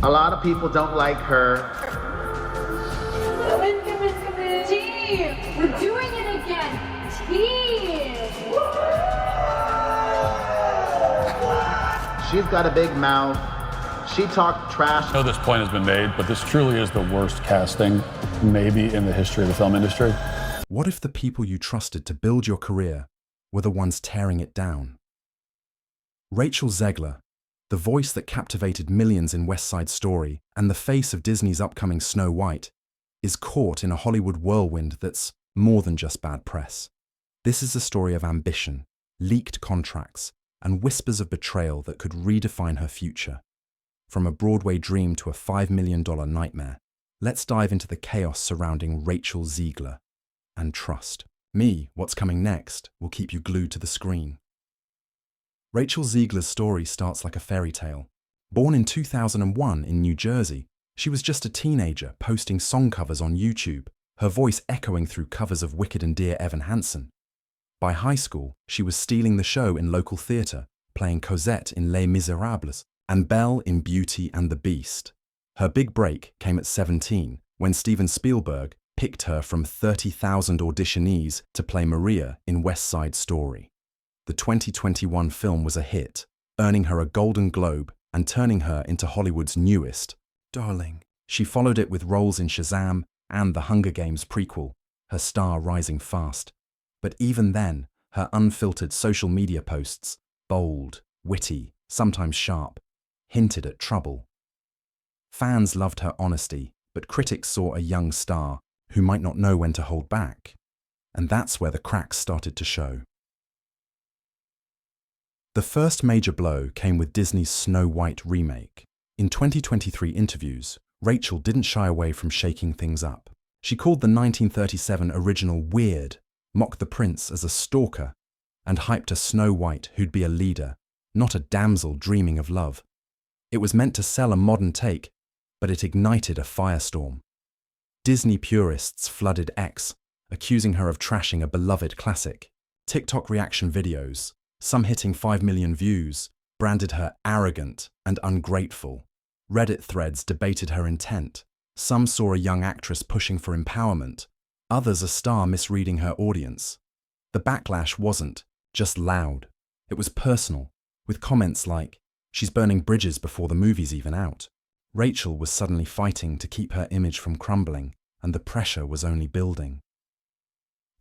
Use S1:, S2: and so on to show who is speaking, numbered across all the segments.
S1: A lot of people don't like her.
S2: Come in. Team! We're doing it again! Team!
S1: She's got a big mouth. She talked trash.
S3: I know this point has been made, but this truly is the worst casting, maybe in the history of the film industry.
S4: What if the people you trusted to build your career were the ones tearing it down? Rachel Zegler, the voice that captivated millions in West Side Story and the face of Disney's upcoming Snow White, is caught in a Hollywood whirlwind that's more than just bad press. This is a story of ambition, leaked contracts, and whispers of betrayal that could redefine her future. From a Broadway dream to a $5 million nightmare, let's dive into the chaos surrounding Rachel Zegler. And trust me, what's coming next will keep you glued to the screen. Rachel Zegler's story starts like a fairy tale. Born in 2001 in New Jersey, she was just a teenager posting song covers on YouTube, her voice echoing through covers of Wicked and Dear Evan Hansen. By high school, she was stealing the show in local theatre, playing Cosette in Les Miserables and Belle in Beauty and the Beast. Her big break came at 17, when Steven Spielberg picked her from 30,000 auditionees to play Maria in West Side Story. The 2021 film was a hit, earning her a Golden Globe and turning her into Hollywood's newest darling. She followed it with roles in Shazam and the Hunger Games prequel, her star rising fast. But even then, her unfiltered social media posts, bold, witty, sometimes sharp, hinted at trouble. Fans loved her honesty, but critics saw a young star who might not know when to hold back. And that's where the cracks started to show. The first major blow came with Disney's Snow White remake. In 2023 interviews, Rachel didn't shy away from shaking things up. She called the 1937 original weird, mocked the prince as a stalker, and hyped a Snow White who'd be a leader, not a damsel dreaming of love. It was meant to sell a modern take, but it ignited a firestorm. Disney purists flooded X, accusing her of trashing a beloved classic. TikTok reaction videos, some hitting 5 million views, branded her arrogant and ungrateful. Reddit threads debated her intent. Some saw a young actress pushing for empowerment, others a star misreading her audience. The backlash wasn't just loud, it was personal, with comments like, "She's burning bridges before the movie's even out." Rachel was suddenly fighting to keep her image from crumbling, and the pressure was only building.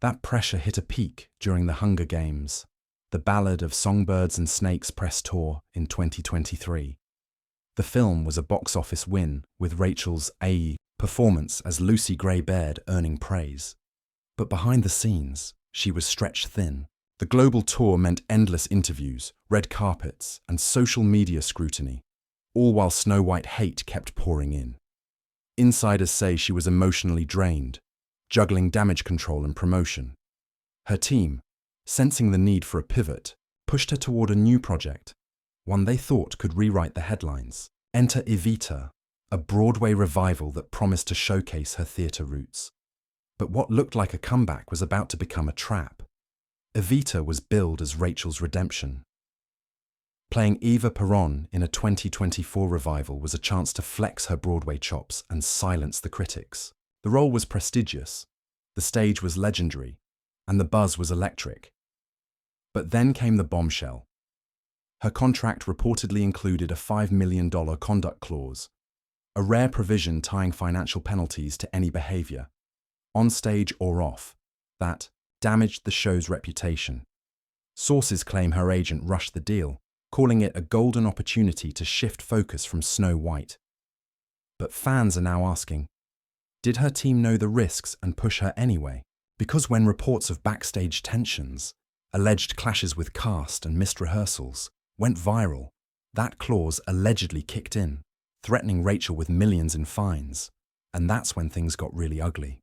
S4: That pressure hit a peak during the Hunger Games, the Ballad of Songbirds and Snakes press tour in 2023. The film was a box office win, with Rachel's performance as Lucy Gray-Baird earning praise. But behind the scenes, she was stretched thin. The global tour meant endless interviews, red carpets, and social media scrutiny, all while Snow White hate kept pouring in. Insiders say she was emotionally drained, juggling damage control and promotion. Her team, sensing the need for a pivot, pushed her toward a new project, one they thought could rewrite the headlines. Enter Evita, a Broadway revival that promised to showcase her theatre roots. But what looked like a comeback was about to become a trap. Evita was billed as Rachel's redemption. Playing Eva Peron in a 2024 revival was a chance to flex her Broadway chops and silence the critics. The role was prestigious, the stage was legendary, and the buzz was electric. But then came the bombshell. Her contract reportedly included a $5 million conduct clause, a rare provision tying financial penalties to any behavior, on stage or off, that damaged the show's reputation. Sources claim her agent rushed the deal, calling it a golden opportunity to shift focus from Snow White. But fans are now asking, did her team know the risks and push her anyway? Because when reports of backstage tensions, alleged clashes with cast and missed rehearsals, went viral, that clause allegedly kicked in, threatening Rachel with millions in fines, and that's when things got really ugly.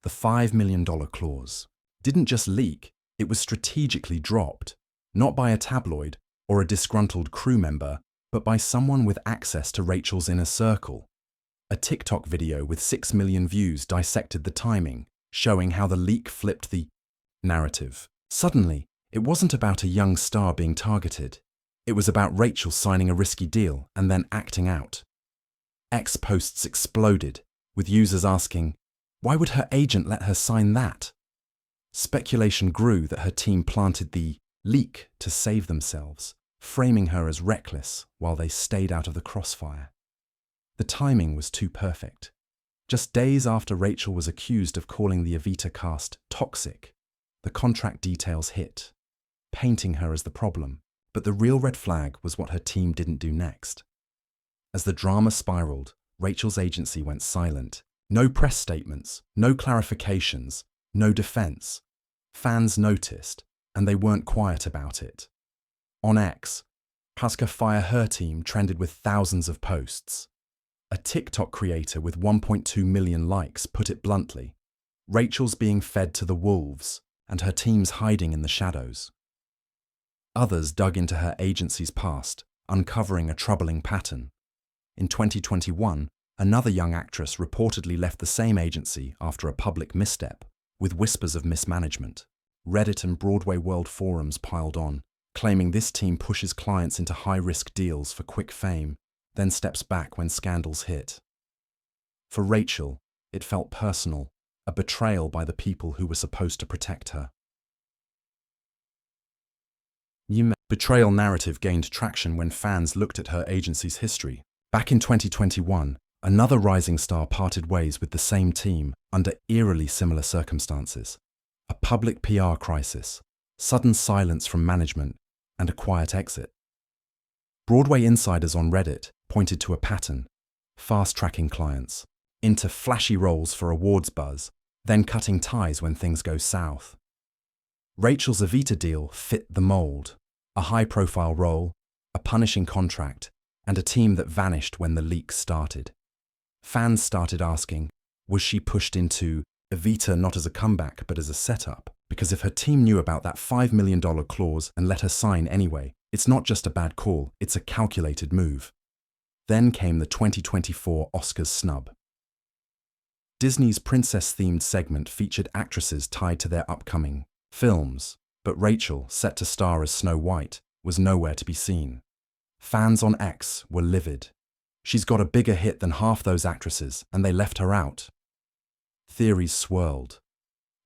S4: The $5 million clause didn't just leak, it was strategically dropped, not by a tabloid or a disgruntled crew member, but by someone with access to Rachel's inner circle. A TikTok video with 6 million views dissected the timing, showing how the leak flipped the narrative. Suddenly, it wasn't about a young star being targeted. It was about Rachel signing a risky deal and then acting out. X posts exploded, with users asking, why would her agent let her sign that? Speculation grew that her team planted the leak to save themselves, framing her as reckless while they stayed out of the crossfire. The timing was too perfect. Just days after Rachel was accused of calling the Evita cast toxic, the contract details hit, painting her as the problem. But the real red flag was what her team didn't do next. As the drama spiraled, Rachel's agency went silent. No press statements, no clarifications, no defense. Fans noticed, and they weren't quiet about it. On X, Husker Fire Her Team trended with thousands of posts. A TikTok creator with 1.2 million likes put it bluntly, Rachel's being fed to the wolves, and her team's hiding in the shadows. Others dug into her agency's past, uncovering a troubling pattern. In 2021, another young actress reportedly left the same agency after a public misstep, with whispers of mismanagement. Reddit and Broadway World forums piled on, claiming this team pushes clients into high-risk deals for quick fame, then steps back when scandals hit. For Rachel, it felt personal, a betrayal by the people who were supposed to protect her. Betrayal narrative gained traction when fans looked at her agency's history. Back in 2021, another rising star parted ways with the same team under eerily similar circumstances. A public PR crisis, sudden silence from management, and a quiet exit. Broadway insiders on Reddit pointed to a pattern: fast-tracking clients into flashy roles for awards buzz, then cutting ties when things go south. Rachel's Evita deal fit the mold: a high-profile role, a punishing contract, and a team that vanished when the leak started. Fans started asking, was she pushed into Evita not as a comeback but as a setup? Because if her team knew about that $5 million clause and let her sign anyway, it's not just a bad call, it's a calculated move. Then came the 2024 Oscars snub. Disney's princess-themed segment featured actresses tied to their upcoming films, but Rachel, set to star as Snow White, was nowhere to be seen. Fans on X were livid. She's got a bigger hit than half those actresses, and they left her out. Theories swirled.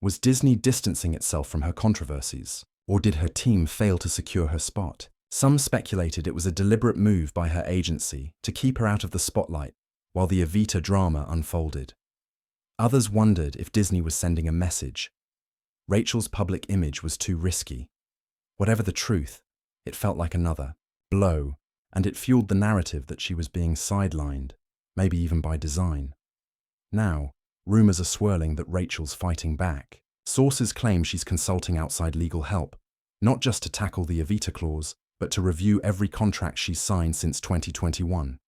S4: Was Disney distancing itself from her controversies, or did her team fail to secure her spot? Some speculated it was a deliberate move by her agency to keep her out of the spotlight while the Evita drama unfolded. Others wondered if Disney was sending a message. Rachel's public image was too risky. Whatever the truth, it felt like another blow, and it fueled the narrative that she was being sidelined, maybe even by design. Now, rumors are swirling that Rachel's fighting back. Sources claim she's consulting outside legal help, not just to tackle the Evita clause, but to review every contract she's signed since 2021.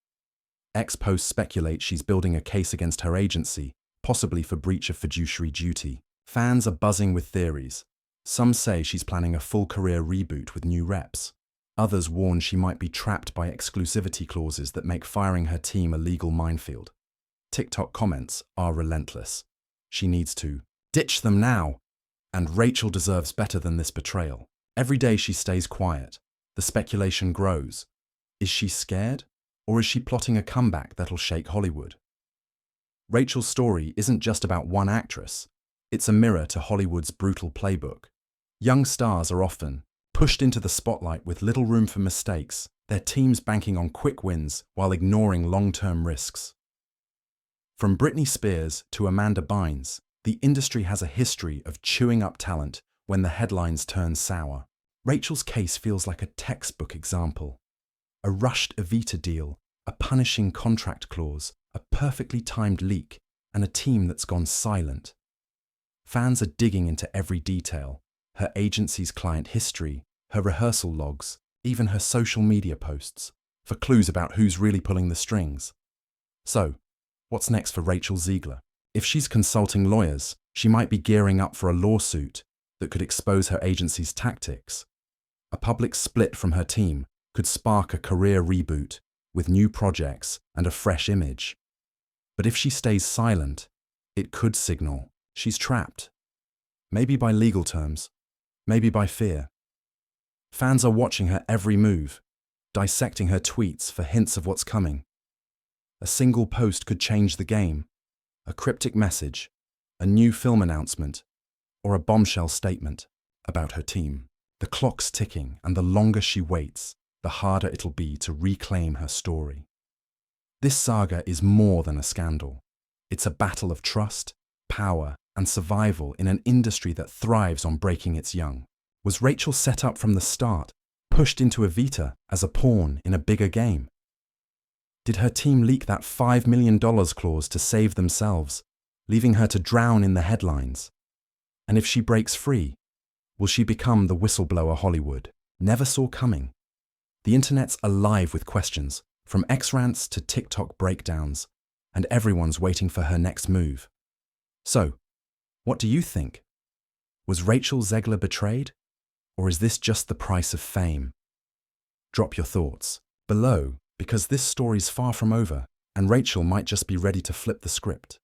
S4: X-Post speculates she's building a case against her agency, possibly for breach of fiduciary duty. Fans are buzzing with theories. Some say she's planning a full career reboot with new reps. Others warn she might be trapped by exclusivity clauses that make firing her team a legal minefield. TikTok comments are relentless. She needs to ditch them now. And Rachel deserves better than this betrayal. Every day she stays quiet. The speculation grows. Is she scared? Or is she plotting a comeback that'll shake Hollywood? Rachel's story isn't just about one actress. It's a mirror to Hollywood's brutal playbook. Young stars are often pushed into the spotlight with little room for mistakes, their teams banking on quick wins while ignoring long-term risks. From Britney Spears to Amanda Bynes, the industry has a history of chewing up talent when the headlines turn sour. Rachel's case feels like a textbook example. A rushed Evita deal, a punishing contract clause, a perfectly timed leak, and a team that's gone silent. Fans are digging into every detail: her agency's client history, her rehearsal logs, even her social media posts, for clues about who's really pulling the strings. So, what's next for Rachel Zegler? If she's consulting lawyers, she might be gearing up for a lawsuit that could expose her agency's tactics. A public split from her team could spark a career reboot with new projects and a fresh image. But if she stays silent, it could signal she's trapped. Maybe by legal terms, maybe by fear. Fans are watching her every move, dissecting her tweets for hints of what's coming. A single post could change the game. A cryptic message, a new film announcement, or a bombshell statement about her team. The clock's ticking, and the longer she waits, the harder it'll be to reclaim her story. This saga is more than a scandal. It's a battle of trust, power, and survival in an industry that thrives on breaking its young. Was Rachel set up from the start, pushed into Evita as a pawn in a bigger game? Did her team leak that $5 million clause to save themselves, leaving her to drown in the headlines? And if she breaks free, will she become the whistleblower Hollywood never saw coming? The internet's alive with questions, from X-rants to TikTok breakdowns, and everyone's waiting for her next move. So, what do you think? Was Rachel Zegler betrayed? Or is this just the price of fame? Drop your thoughts below, because this story's far from over, and Rachel might just be ready to flip the script.